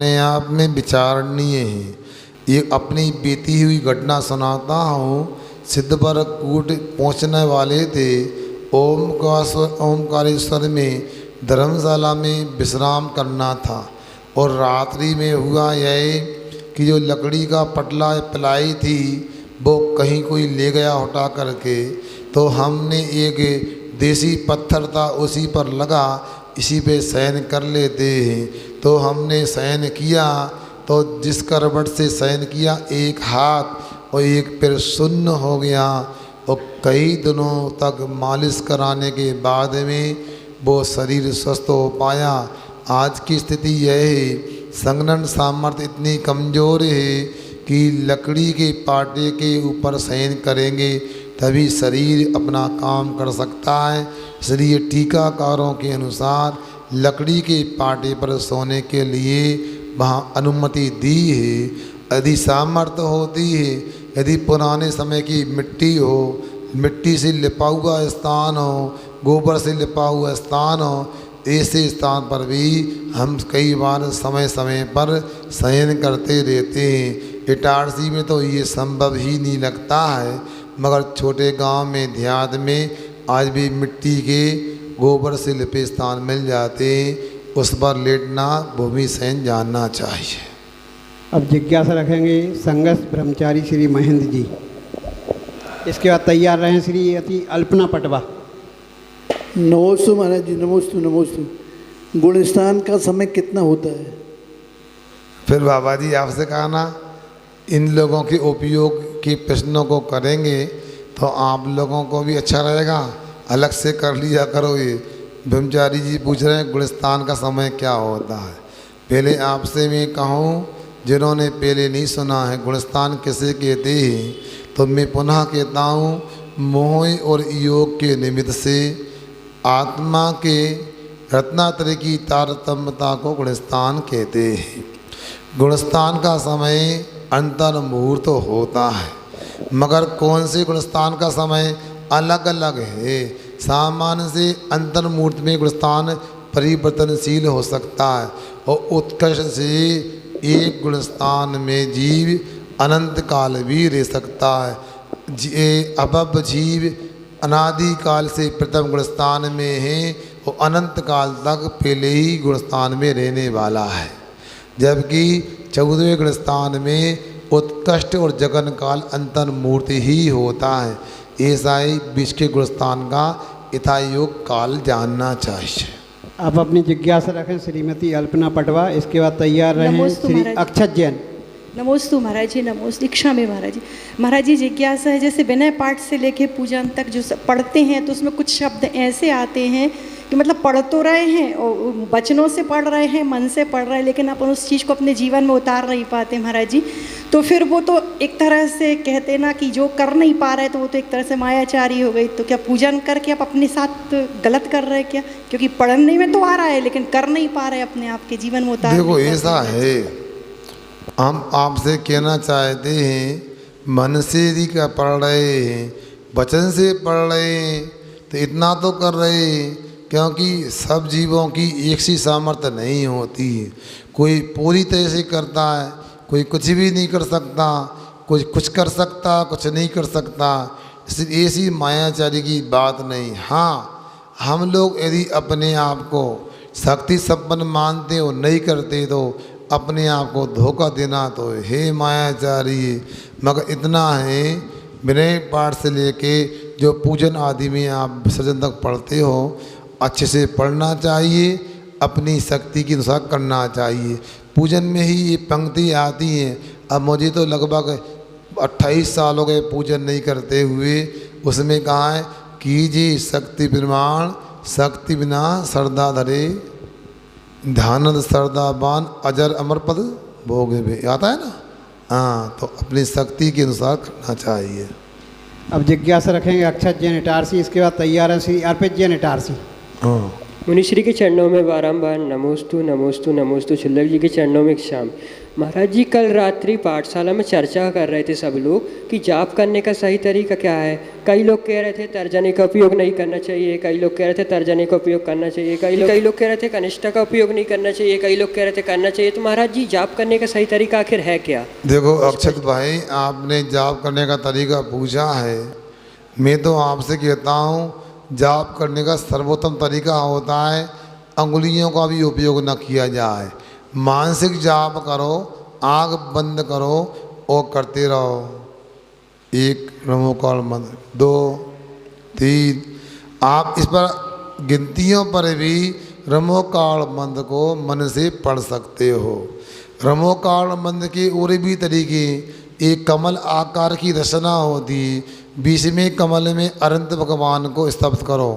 अपने आप में विचारणीय है। ये अपनी बीती हुई घटना सुनाता हूँ। सिद्धपर कूट पहुँचने वाले थे। ओमकारेश्वर में धर्मशाला में विश्राम करना था और रात्रि में हुआ यह कि जो लकड़ी का पटला पिलाई थी वो कहीं कोई ले गया उठा करके। तो हमने एक देसी पत्थर था उसी पर लगा, इसी पे शयन कर लेते हैं। तो हमने शयन किया तो जिस करवट से शयन किया एक हाथ और एक पैर शून्य हो गया और कई दिनों तक मालिश कराने के बाद में वो शरीर स्वस्थ हो पाया। आज की स्थिति यह है, संघनन सामर्थ्य इतनी कमज़ोर है कि लकड़ी के पाटे के ऊपर शयन करेंगे तभी शरीर अपना काम कर सकता है। इसलिए टीकाकारों के अनुसार लकड़ी के पाटे पर सोने के लिए वहाँ अनुमति दी है। यदि सामर्थ्य होती है, यदि पुराने समय की मिट्टी हो, मिट्टी से लिपा हुआ स्थान हो, गोबर से लिपा हुआ स्थान हो, ऐसे स्थान पर भी हम कई बार समय समय पर शयन करते रहते हैं। इटारसी में तो ये संभव ही नहीं लगता है, मगर छोटे गांव में देहात में आज भी मिट्टी के गोबर से लिपे स्थान मिल जाते हैं। उस पर लेटना भूमि शयन जानना चाहिए। अब जिज्ञासा रखेंगे संघर्ष ब्रह्मचारी श्री महेंद्र जी। इसके बाद तैयार रहें श्रीमती अल्पना पटवा। नमोस्तु महाराज जी, नमोस्तु नमोस्तु। गुणस्थान का समय कितना होता है? फिर बाबा जी आपसे कहा ना, इन लोगों के उपयोग के प्रश्नों को करेंगे तो आप लोगों को भी अच्छा रहेगा। अलग से कर लिया करो। ये ब्रह्मचारी जी पूछ रहे हैं गुणस्थान का समय क्या होता है। पहले आपसे मैं कहूँ, जिन्होंने पहले नहीं सुना है गुणस्थान किसे कहते हैं, तो मैं पुनः कहता हूँ, मोह और योग के निमित्त से आत्मा के रत्नात्रय की तारतम्यता को गुणस्थान कहते हैं। गुणस्थान का समय अंतर मुहूर्त होता है, मगर कौन से गुणस्थान का समय अलग अलग है। सामान्य से अंतर मुहूर्त में गुणस्थान परिवर्तनशील हो सकता है और उत्कर्ष से एक गुणस्थान में जीव अनंत काल भी रह सकता है। अभव जीव अनादि काल से प्रथम गुणस्थान में है और अनंत काल तक पहले ही गुणस्थान में रहने वाला है। जबकि 14वें गुणस्थान में उत्कृष्ट और जगन काल अंतर मूर्ति ही होता है। ऐसा ही 20 के गुणस्थान का यथायोग काल जानना चाहिए। आप अपनी जिज्ञासा रखें श्रीमती अल्पना पटवा। इसके बाद तैयार रहें श्री अक्षत जैन। नमोस्तु महाराज जी, नमोस्तु। दीक्षा में महाराज जी। महाराज जी जिज्ञासा है, जैसे विनय पाठ से लेके पूजन तक जो पढ़ते हैं तो उसमें कुछ शब्द ऐसे आते हैं कि मतलब पढ़ तो रहे हैं और वचनों से पढ़ रहे हैं, मन से पढ़ रहे हैं, लेकिन अपन उस चीज़ को अपने जीवन में उतार नहीं पाते महाराज जी। तो फिर वो तो एक तरह से कहते ना कि जो कर नहीं पा रहे तो वो तो एक तरह से मायाचारी हो गई। तो क्या पूजन करके आप अपने साथ गलत कर रहे हैं क्या? क्योंकि पढ़ने में तो आ रहा है लेकिन कर नहीं पा रहे अपने आप के जीवन में उतार। देखो ऐसा है, हम आपसे कहना चाहते हैं, मन से यदि क्या पढ़ रहे हैं, वचन से पढ़ रहे हैं तो इतना तो कर रहे हैं, क्योंकि सब जीवों की एक सी सामर्थ्य नहीं होती है। कोई पूरी तरह से करता है, कोई कुछ भी नहीं कर सकता, कोई कुछ कर सकता, कुछ नहीं कर सकता। इसलिए ऐसी मायाचारी की बात नहीं। हाँ, हम लोग यदि अपने आप को शक्ति संपन्न मानते हो, नहीं करते तो अपने आप को धोखा देना तो है मायाचारी। मगर इतना है, विनय पाठ से लेके जो पूजन आदि में आप विसर्जन तक पढ़ते हो, अच्छे से पढ़ना चाहिए, अपनी शक्ति के अनुसार करना चाहिए। पूजन में ही ये पंक्ति आती है। अब मुझे तो लगभग 28 साल हो गए पूजन नहीं करते हुए। उसमें कहा है, कीजिए शक्ति प्रमाण, शक्ति बिना श्रद्धा धरे, ध्यानद श्रद्धावान अजर अमर पद भोग भी आता है ना। हाँ, तो अपनी शक्ति के अनुसार करना चाहिए। अब जिज्ञासा रखेंगे अक्षत जैन इटारसी। इसके बाद तैयार है श्री अर्पित जैन इटारसी। हाँ। मुनिश्री के चरणों में बारंबार नमोस्तु नमोस्तु नमोस्तु। शुल्लक जी के चरणों में क्षाम। महाराज जी, कल रात्रि पाठशाला में चर्चा कर रहे थे सब लोग कि जाप करने का सही तरीका क्या है। कई लोग कह रहे थे तर्जनी का उपयोग नहीं करना चाहिए, कई लोग कह रहे थे तर्जनी का उपयोग करना चाहिए, कई लोग कह रहे थे कनिष्ठा का उपयोग नहीं करना चाहिए, कई लोग कह रहे थे करना चाहिए। तो महाराज जी, जाप करने का सही तरीका आखिर है क्या? देखो अक्षत भाई, आपने जाप करने का तरीका पूछा है। मैं तो आपसे कहता हूँ जाप करने का सर्वोत्तम तरीका होता है अंगुलियों का भी उपयोग न किया जाए। मानसिक जाप करो, आँख बंद करो और करते रहो। 1 नमोकाल मंत्र, 2, 3। आप इस पर गिनतियों पर भी रमोकाल मंत्र को मन से पढ़ सकते हो। रमोकाल मंत्र के और भी तरीके, एक कमल आकार की रचना होती, बीच में कमल में अनंत भगवान को स्तब्ध करो,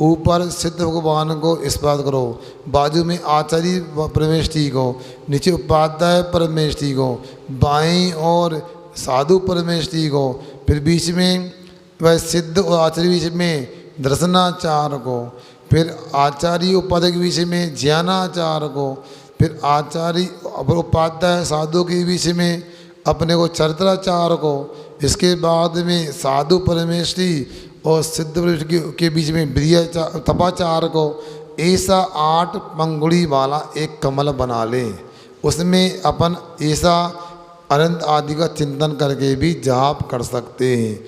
ऊपर सिद्ध भगवान को स्पर्श करो, बाजू में आचार्य परमेष्ठी को, नीचे उपाध्याय परमेष्ठी को, बाईं और साधु परमेष्ठी को, फिर बीच में वह सिद्ध और आचार्य बीच में दर्शनाचार को, फिर आचार्य उपाध्याय के बीच में ज्ञानाचार को, फिर आचार्य उपाध्याय साधु के बीच में अपने को चरित्राचार को, इसके बाद में साधु परमेष्ठी और सिद्ध के बीच में ब्रिय तपाचार को। ऐसा 8 पंगुड़ी वाला एक कमल बना लें। उसमें अपन ऐसा अनंत आदि का चिंतन करके भी जाप कर सकते हैं।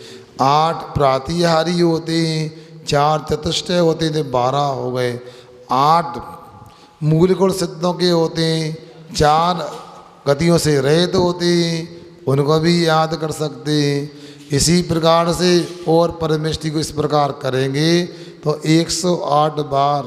8 प्रातिहारी होते हैं, 4 चतुष्टय होते थे, 12 हो गए। 8 मूल गुण सिद्धों के होते हैं, 4 गतियों से रहित होते हैं, उनको भी याद कर सकते हैं। इसी प्रकार से और परमेष्ठी को इस प्रकार करेंगे तो 108 बार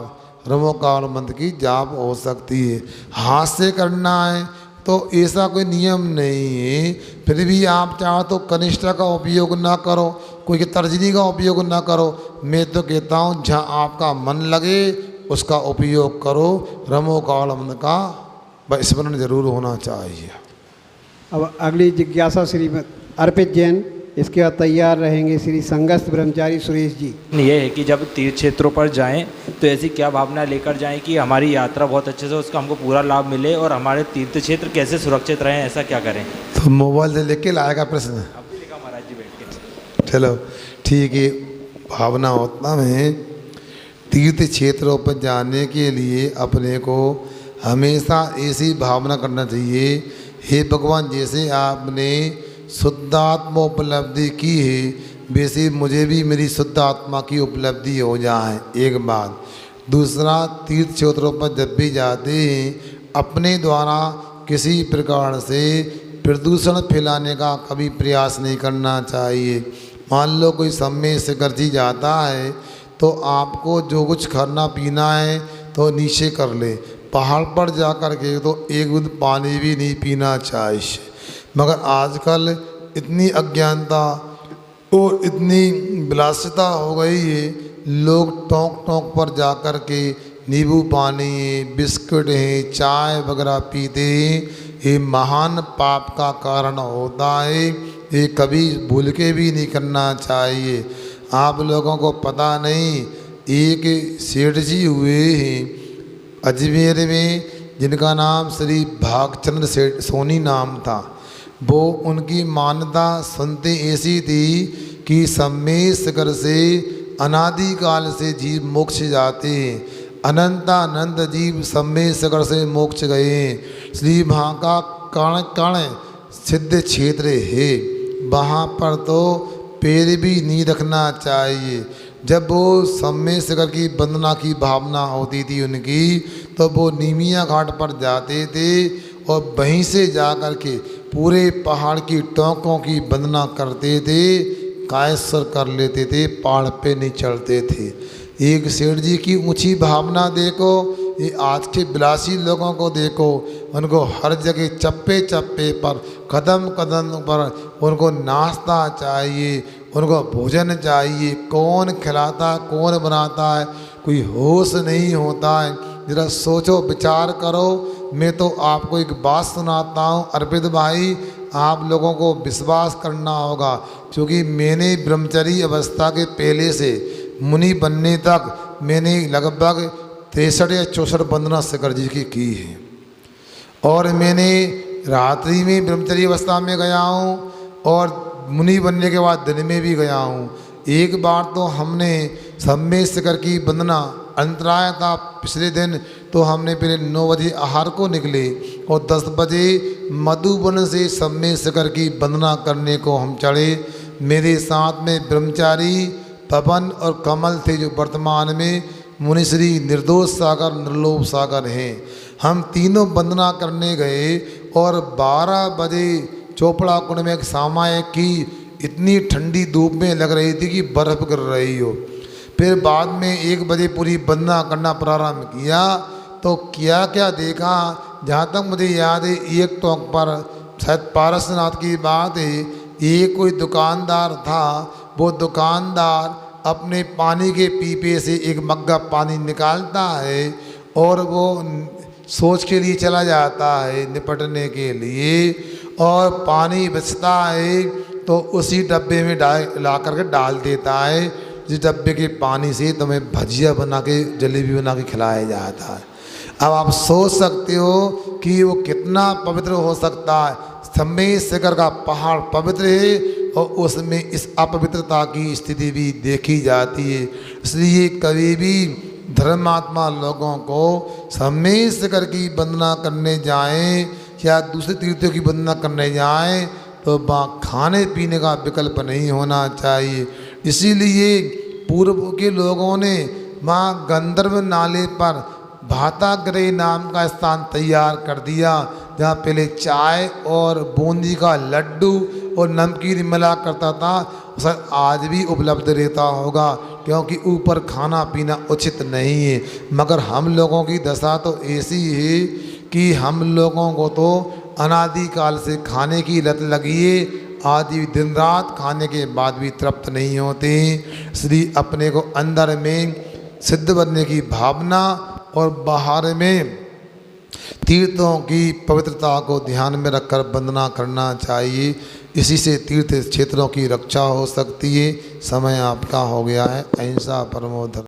रमोकाल मंत्र की जाप हो सकती है। हाथ से करना है तो ऐसा कोई नियम नहीं है। फिर भी आप चाहो तो कनिष्ठा का उपयोग ना करो, कोई तर्जनी का उपयोग ना करो। मैं तो कहता हूँ जहाँ आपका मन लगे उसका उपयोग करो। रमोकाल मंत्र का स्मरण जरूर होना चाहिए। अब अगली जिज्ञासा श्री अर्पित जैन, इसके बाद तैयार रहेंगे श्री संगस्थ ब्रह्मचारी सुरेश जी। ये है कि जब तीर्थ क्षेत्रों पर जाएं तो ऐसी क्या भावना लेकर जाएं कि हमारी यात्रा बहुत अच्छे से उसका हमको पूरा लाभ मिले और हमारे तीर्थ क्षेत्र कैसे सुरक्षित रहें, ऐसा क्या करें? तो मोबाइल से लेके लाएगा प्रश्न? अभी लिखा महाराज जी बैठ के। चलो ठीक है। भावना होता है तीर्थ क्षेत्रों पर जाने के लिए अपने को हमेशा ऐसी भावना करना चाहिए, हे भगवान जैसे आपने शुद्धात्मा उपलब्धि की है वैसे मुझे भी मेरी शुद्ध आत्मा की उपलब्धि हो जाए। एक बात। दूसरा, तीर्थ क्षेत्रों पर जब भी जाते हैं अपने द्वारा किसी प्रकार से प्रदूषण फैलाने का कभी प्रयास नहीं करना चाहिए। मान लो कोई समय से गर्जी जाता है तो आपको जो कुछ खाना पीना है तो नीचे कर ले। पहाड़ पर जा कर के तो एक बूंद पानी भी नहीं पीना चाहिए। मगर आजकल इतनी अज्ञानता और इतनी विलासिता हो गई है, लोग टोंक टोंक पर जा कर के नींबू पानी है, बिस्कुट है, चाय वगैरह पीते हैं। ये महान पाप का कारण होता है। ये कभी भूल के भी नहीं करना चाहिए। आप लोगों को पता नहीं, एक सेठ जी हुए हैं अजमेर में जिनका नाम श्री भागचंद्र सेठ सोनी नाम था। वो उनकी मान्यता सुनते ऐसी थी कि समय सागर से अनादिकाल से जीव मोक्ष जाते हैं। अनंतानंत जीव समय सागर से मोक्ष गए हैं। श्री वहाँ का कण कण सिद्ध क्षेत्र है, वहाँ पर तो पैर भी नहीं रखना चाहिए। जब वो समय सागर की वंदना की भावना होती थी उनकी, तो वो नीमिया घाट पर जाते थे और वहीं से जा कर के पूरे पहाड़ की टोंकों की वंदना करते थे, कायस्वर कर लेते थे, पहाड़ पे नहीं चढ़ते थे। एक सेठ जी की ऊंची भावना देखो, ये आज के विलासी लोगों को देखो, उनको हर जगह चप्पे चप्पे पर कदम कदम पर उनको नाश्ता चाहिए, उनको भोजन चाहिए। कौन खिलाता कौन बनाता है, कोई होश नहीं होता है। जरा सोचो विचार करो। मैं तो आपको एक बात सुनाता हूँ अर्पित भाई, आप लोगों को विश्वास करना होगा, क्योंकि मैंने ब्रह्मचर्य अवस्था के पहले से मुनि बनने तक मैंने लगभग 63 या 64 वंदना शिखर जी की है। और मैंने रात्रि में ब्रह्मचर्य अवस्था में गया हूँ और मुनि बनने के बाद दिन में भी गया हूँ। एक बार तो हमने सम्मेद शिखर की वंदना अंतराय था पिछले दिन, तो हमने पहले 9 बजे आहार को निकले और 10 बजे मधुबन से सम्मेद शिखर की वंदना करने को हम चढ़े। मेरे साथ में ब्रह्मचारी पवन और कमल थे जो वर्तमान में मुनिश्री निर्दोष सागर निर्लोभ सागर हैं। हम तीनों वंदना करने गए और 12 बजे चोपड़ा कुंड में एक सामायिक की इतनी ठंडी धूप में लग रही थी कि बर्फ़ गिर रही हो। फिर बाद में 1 बजे पूरी वंदना करना प्रारंभ किया तो क्या क्या देखा, जहाँ तक मुझे याद है एक टोंक पर शायद पारसनाथ की बात है, एक कोई दुकानदार था, वो दुकानदार अपने पानी के पीपे से एक मग्गा पानी निकालता है और वो सोच के लिए चला जाता है निपटने के लिए, और पानी बचता है तो उसी डब्बे में ला करके डाल देता है, जिस डब्बे के पानी से तुम्हें भजिया बना के जलेबी बना के खिलाया जाता है। अब आप सोच सकते हो कि वो कितना पवित्र हो सकता है। सम्मेद शिखर का पहाड़ पवित्र है और उसमें इस अपवित्रता की स्थिति भी देखी जाती है। इसलिए कभी भी धर्मात्मा लोगों को सम्मेद शिखर की वंदना करने जाएं या दूसरे तीर्थों की वंदना करने जाएं तो वहाँ खाने पीने का विकल्प नहीं होना चाहिए। इसीलिए पूर्व के लोगों ने वहाँ गंधर्व नाले पर भाताग्रह नाम का स्थान तैयार कर दिया, जहाँ पहले चाय और बूंदी का लड्डू और नमकीन मिला करता था। सर आज भी उपलब्ध रहता होगा क्योंकि ऊपर खाना पीना उचित नहीं है, मगर हम लोगों की दशा तो ऐसी है कि हम लोगों को तो अनादिकाल से खाने की लत लगी है, आदि दिन रात खाने के बाद भी तृप्त नहीं होते। इसलिए अपने को अंदर में सिद्ध बनने की भावना और बाहर में तीर्थों की पवित्रता को ध्यान में रखकर वंदना करना चाहिए। इसी से तीर्थ क्षेत्रों की रक्षा हो सकती है। समय आपका हो गया है। अहिंसा परमो धर्म।